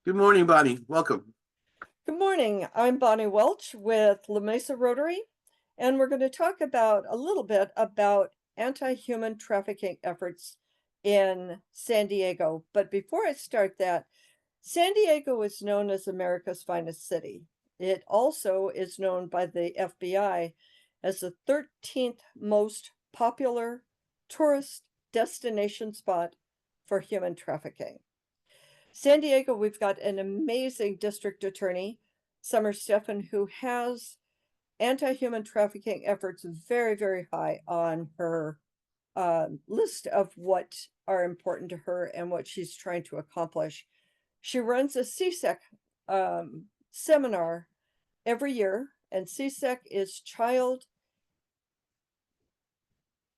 Good morning, Bonnie. Welcome. Good morning. I'm Bonnie Welch with La Mesa Rotary, and we're going to talk about a little bit about anti-human trafficking efforts in San Diego. But before I start that, San Diego is known as America's finest city. It also is known by the FBI as the 13th most popular tourist destination spot for human trafficking. San Diego, we've got an amazing district attorney, Summer Steffen, who has anti-human trafficking efforts very, very high on her list of what are important to her and what she's trying to accomplish. She runs a CSEC seminar every year, and CSEC is Child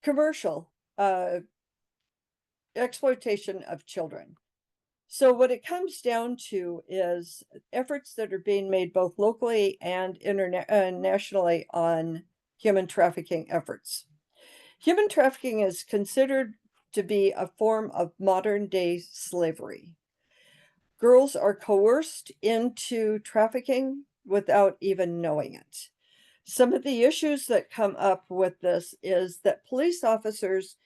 Commercial Exploitation of Children. So what it comes down to is efforts that are being made both locally and nationally on human trafficking efforts. Human trafficking is considered to be a form of modern day slavery. Girls are coerced into trafficking without even knowing it. Some of the issues that come up with this is that police officers,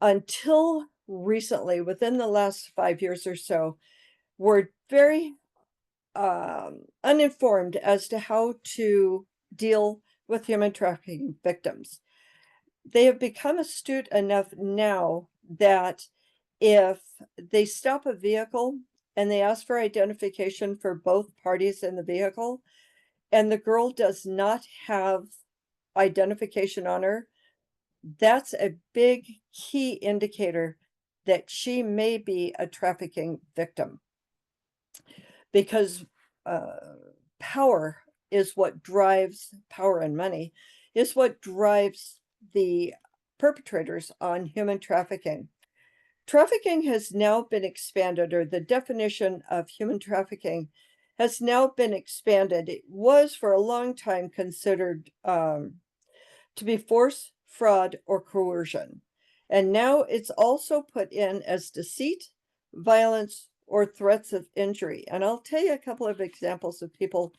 until recently, within the last 5 years or so, were very uninformed as to how to deal with human trafficking victims. They have become astute enough now that if they stop a vehicle and they ask for identification for both parties in the vehicle, and the girl does not have identification on her, that's a big key indicator that she may be a trafficking victim. Because power is what drives power and money is what drives the perpetrators on human trafficking. Trafficking has now been expanded, or the definition of human trafficking has now been expanded. It was for a long time considered to be force, fraud, or coercion. And now it's also put in as deceit, violence, or threats of injury. And I'll tell you a couple of examples of people,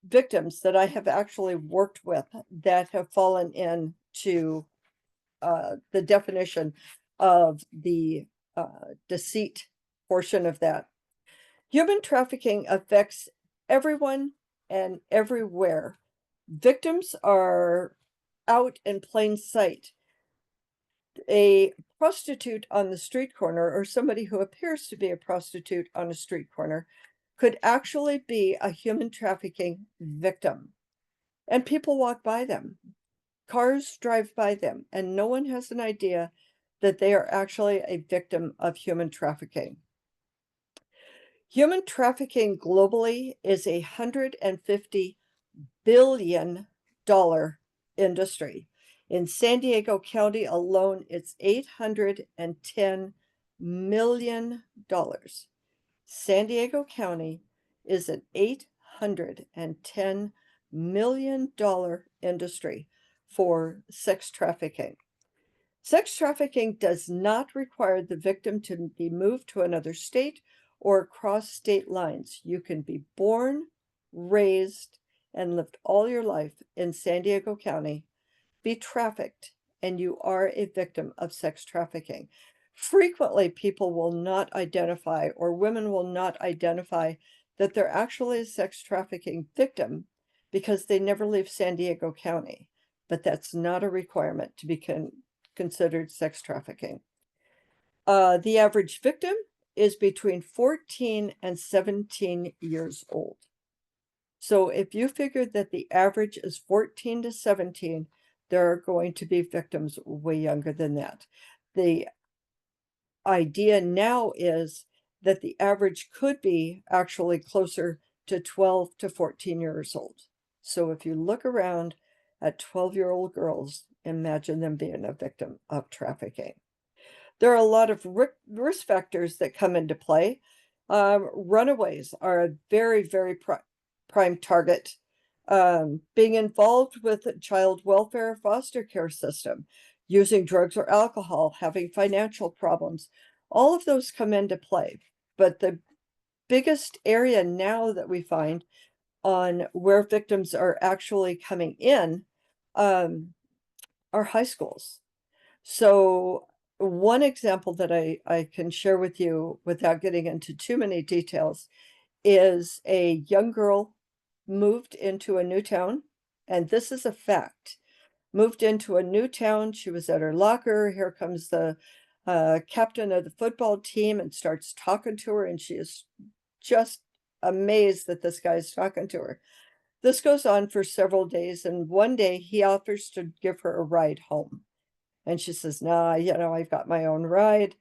victims that I have actually worked with that have fallen into the definition of the deceit portion of that. Human trafficking affects everyone and everywhere. Victims are out in plain sight. A prostitute on the street corner, or somebody who appears to be a prostitute on a street corner, could actually be a human trafficking victim. And people walk by them. Cars drive by them, and no one has an idea that they are actually a victim of human trafficking. Human trafficking globally is a $150 billion industry. In San Diego County alone, it's $810 million. San Diego County is an $810 million industry for sex trafficking. Sex trafficking does not require the victim to be moved to another state or across state lines. You can be born, raised, and lived all your life in San Diego County, be trafficked, and you are a victim of sex trafficking. Frequently, people will not identify, or women will not identify, that they're actually a sex trafficking victim because they never leave San Diego County. But that's not a requirement to be considered sex trafficking. The average victim is between 14 and 17 years old. So if you figure that the average is 14 to 17, there are going to be victims way younger than that. The idea now is that the average could be actually closer to 12 to 14 years old. So if you look around at 12-year-old girls, imagine them being a victim of trafficking. There are a lot of risk factors that come into play. Runaways are a very, very prime target. Being involved with a child welfare foster care system, using drugs or alcohol, having financial problems, all of those come into play. But the biggest area now that we find on where victims are actually coming in, um, are high schools. So one example that I can share with you without getting into too many details is a young girl moved into a new town, and this is a fact. Moved into a new town, she was at her locker, here comes the, captain of the football team and starts talking to her, and she is just amazed that this guy is talking to her. This goes on for several days, and one day he offers to give her a ride home. And she says, "Nah, I've got my own ride."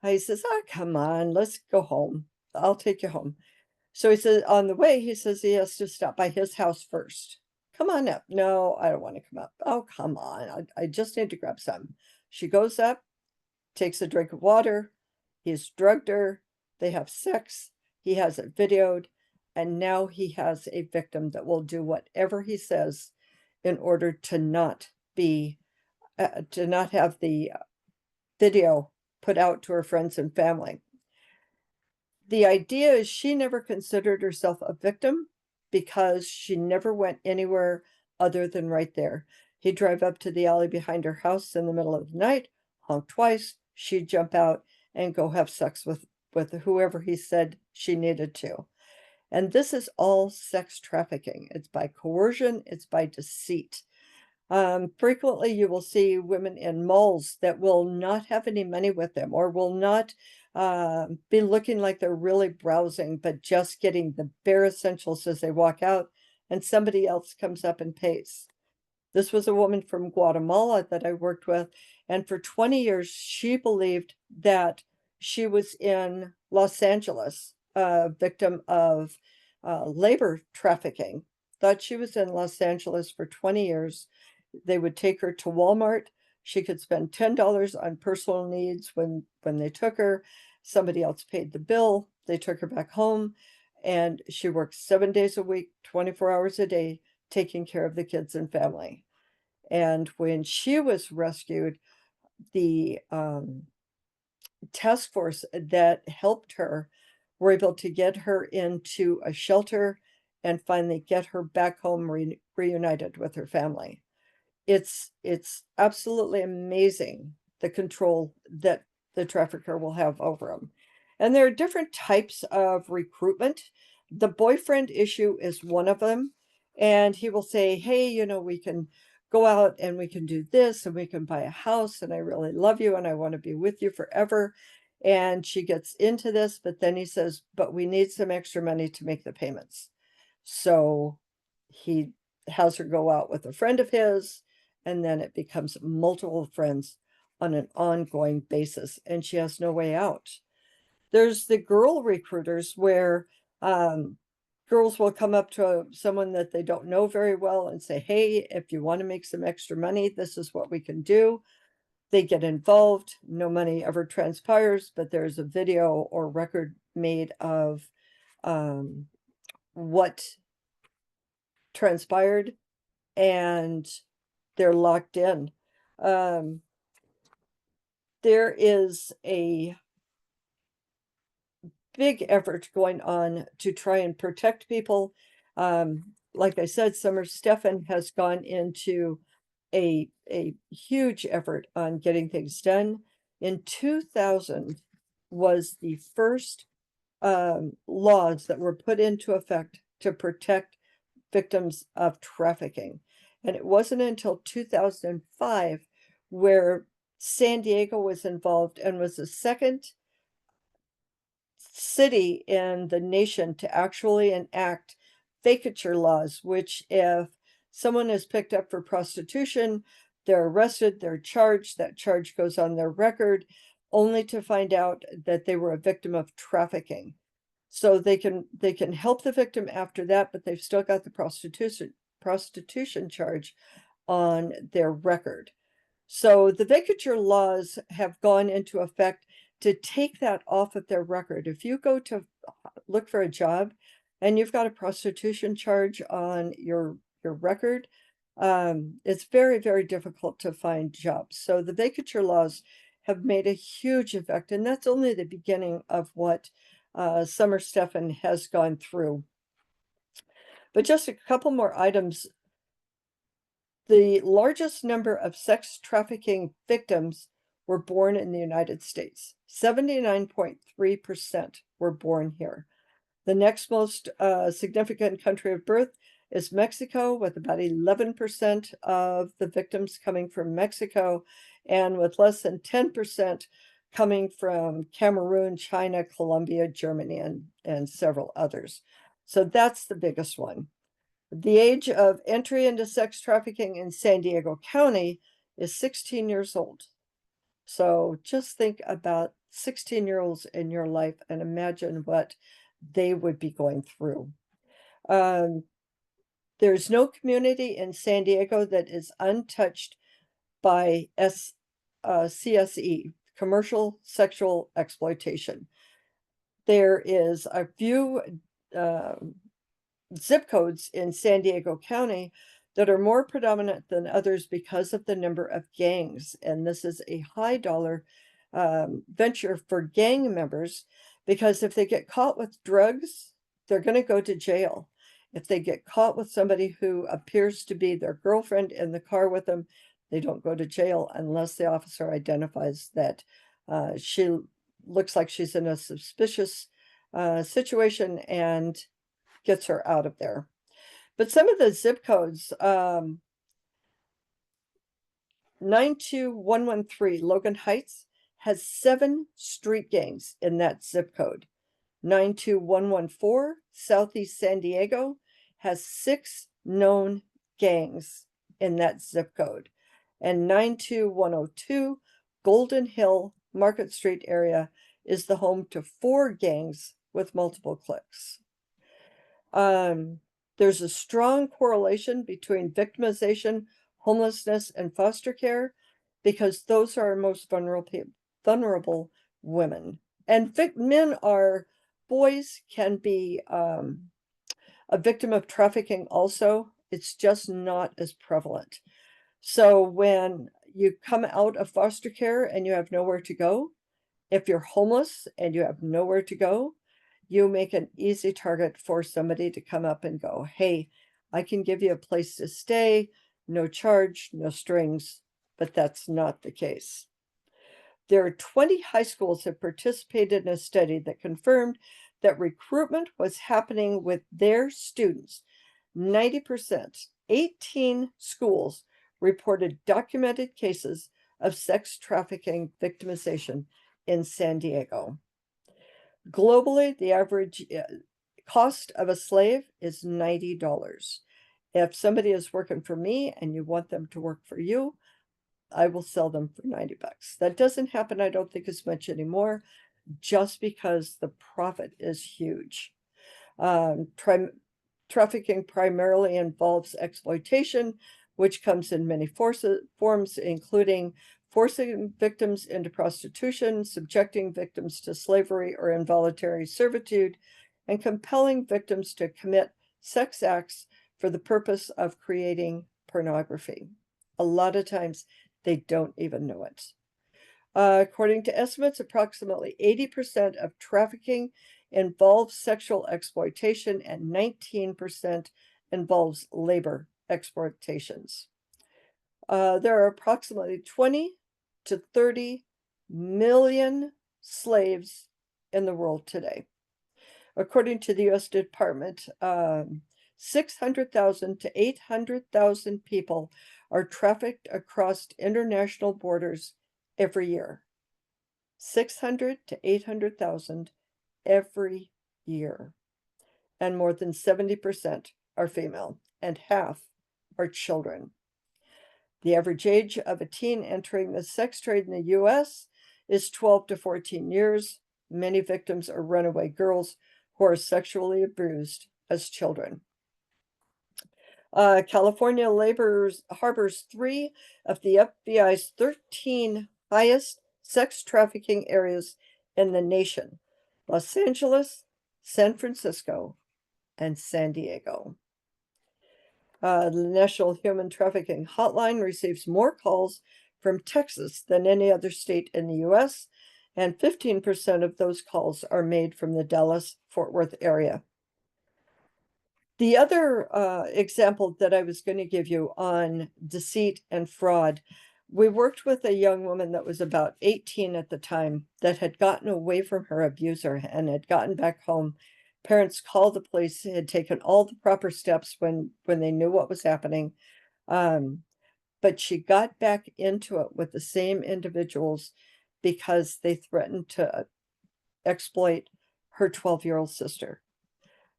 He says, "Ah, come on, let's go home. I'll take you home." So he says, on the way, he says he has to stop by his house first. "Come on up." "No, I don't want to come up." "Oh, come on. I just need to grab some." She goes up, takes a drink of water. He's drugged her. They have sex. He has it videoed. And now he has a victim that will do whatever he says in order to not have the video put out to her friends and family. The idea is she never considered herself a victim because she never went anywhere other than right there. He'd drive up to the alley behind her house in the middle of the night, honk twice, she'd jump out and go have sex with whoever he said she needed to. And this is all sex trafficking. It's by coercion, it's by deceit. Frequently, you will see women in malls that will not have any money with them or will not be looking like they're really browsing, but just getting the bare essentials as they walk out, and somebody else comes up and pays. This was a woman from Guatemala that I worked with, and for 20 years, she believed that she was in Los Angeles, a victim of labor trafficking. Thought she was in Los Angeles for 20 years. They would take her to Walmart. She could spend $10 on personal needs when they took her. Somebody else paid the bill. They took her back home, and she worked 7 days a week, 24 hours a day, taking care of the kids and family. And when she was rescued, the task force that helped her were able to get her into a shelter and finally get her back home reunited with her family. It's absolutely amazing the control that the trafficker will have over them. And there are different types of recruitment. The boyfriend issue is one of them, and he will say, "Hey, we can go out and we can do this and we can buy a house and I really love you and I want to be with you forever." And she gets into this, but then he says, "But we need some extra money to make the payments." So he has her go out with a friend of his, and then it becomes multiple friends on an ongoing basis, and she has no way out. There's the girl recruiters where girls will come up to someone that they don't know very well and say, "Hey, if you want to make some extra money, this is what we can do." They get involved. No money ever transpires, but there's a video or record made of um, what transpired, and they're locked in. Um, there is a big effort going on to try and protect people. Like I said, Summer Stefan has gone into a huge effort on getting things done. In 2000 was the first laws that were put into effect to protect victims of trafficking. And it wasn't until 2005 where San Diego was involved and was the second city in the nation to actually enact vacatur laws, which if someone is picked up for prostitution, they're arrested, they're charged, that charge goes on their record, only to find out that they were a victim of trafficking. So they can help the victim after that, but they've still got the prostitution charge on their record. So the vacatur laws have gone into effect to take that off of their record. If you go to look for a job and you've got a prostitution charge on your record, it's very, very difficult to find jobs. So the vacatur laws have made a huge effect, and that's only the beginning of what Summer Stephan has gone through. But just a couple more items. The largest number of sex trafficking victims were born in the United States. 79.3% were born here. The next most significant country of birth is Mexico, with about 11% of the victims coming from Mexico, and with less than 10% coming from Cameroon, China, Colombia, Germany, and several others. So that's the biggest one. The age of entry into sex trafficking in San Diego County is 16 years old. So just think about 16-year-olds in your life and imagine what they would be going through. There's no community in San Diego that is untouched by CSE, commercial sexual exploitation. There is a few zip codes in San Diego County that are more predominant than others because of the number of gangs. And this is a high dollar venture for gang members, because if they get caught with drugs, they're going to go to jail. If they get caught with somebody who appears to be their girlfriend in the car with them, they don't go to jail unless the officer identifies that she looks like she's in a suspicious situation and gets her out of there. But some of the zip codes, 92113 Logan Heights has 7 street gangs in that zip code. 92114 Southeast San Diego has 6 known gangs in that zip code. And 92102 Golden Hill Market Street area is the home to 4 gangs with multiple cliques. There's a strong correlation between victimization, homelessness, and foster care, because those are our most vulnerable women. And boys can be a victim of trafficking also. It's just not as prevalent. So when you come out of foster care and you have nowhere to go, if you're homeless and you have nowhere to go, you make an easy target for somebody to come up and go, hey, I can give you a place to stay, no charge, no strings, but that's not the case. There are 20 high schools that participated in a study that confirmed that recruitment was happening with their students. 90%, 18 schools reported documented cases of sex trafficking victimization in San Diego. Globally, the average cost of a slave is $90. If somebody is working for me and you want them to work for you, I will sell them for $90. That doesn't happen, I don't think, as much anymore, just because the profit is huge. Trafficking primarily involves exploitation, which comes in many forms, including forcing victims into prostitution, subjecting victims to slavery or involuntary servitude, and compelling victims to commit sex acts for the purpose of creating pornography. A lot of times they don't even know it. According to estimates, approximately 80% of trafficking involves sexual exploitation and 19% involves labor exploitations. There are approximately 20 to 30 million slaves in the world today. According to the U.S. Department, 600,000 to 800,000 people are trafficked across international borders every year. 600 to 800,000 every year. And more than 70% are female, and half are children. The average age of a teen entering the sex trade in the U.S. is 12 to 14 years. Many victims are runaway girls who are sexually abused as children. California harbors 3 of the FBI's 13 highest sex trafficking areas in the nation: Los Angeles, San Francisco, and San Diego. The National Human Trafficking Hotline receives more calls from Texas than any other state in the U.S., and 15% of those calls are made from the Dallas-Fort Worth area. The other example that I was going to give you on deceit and fraud, we worked with a young woman that was about 18 at the time that had gotten away from her abuser and had gotten back home. Parents called the police, had taken all the proper steps when they knew what was happening. Um, but she got back into it with the same individuals because they threatened to exploit her 12-year-old sister.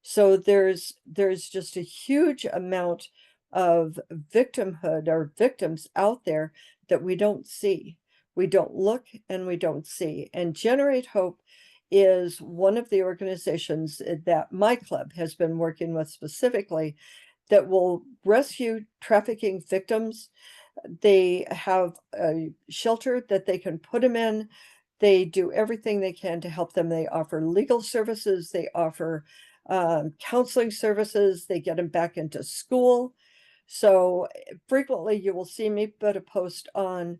So there's just a huge amount of victimhood or victims out there that we don't see. We don't look and we don't see. And Generate Hope is one of the organizations that my club has been working with specifically that will rescue trafficking victims. They have a shelter that they can put them in. They do everything they can to help them. They offer legal services, they offer counseling services, they get them back into school. So frequently you will see me put a post on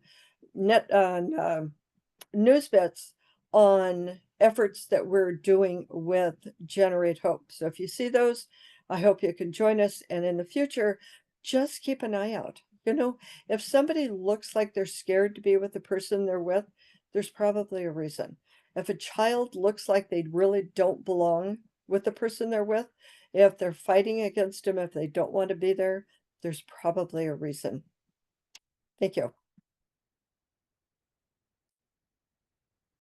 news bits on efforts that we're doing with Generate Hope. So if you see those, I hope you can join us. And in the future, just keep an eye out. You know, if somebody looks like they're scared to be with the person they're with, there's probably a reason. If a child looks like they really don't belong with the person they're with, if they're fighting against them, if they don't want to be there, there's probably a reason. Thank you.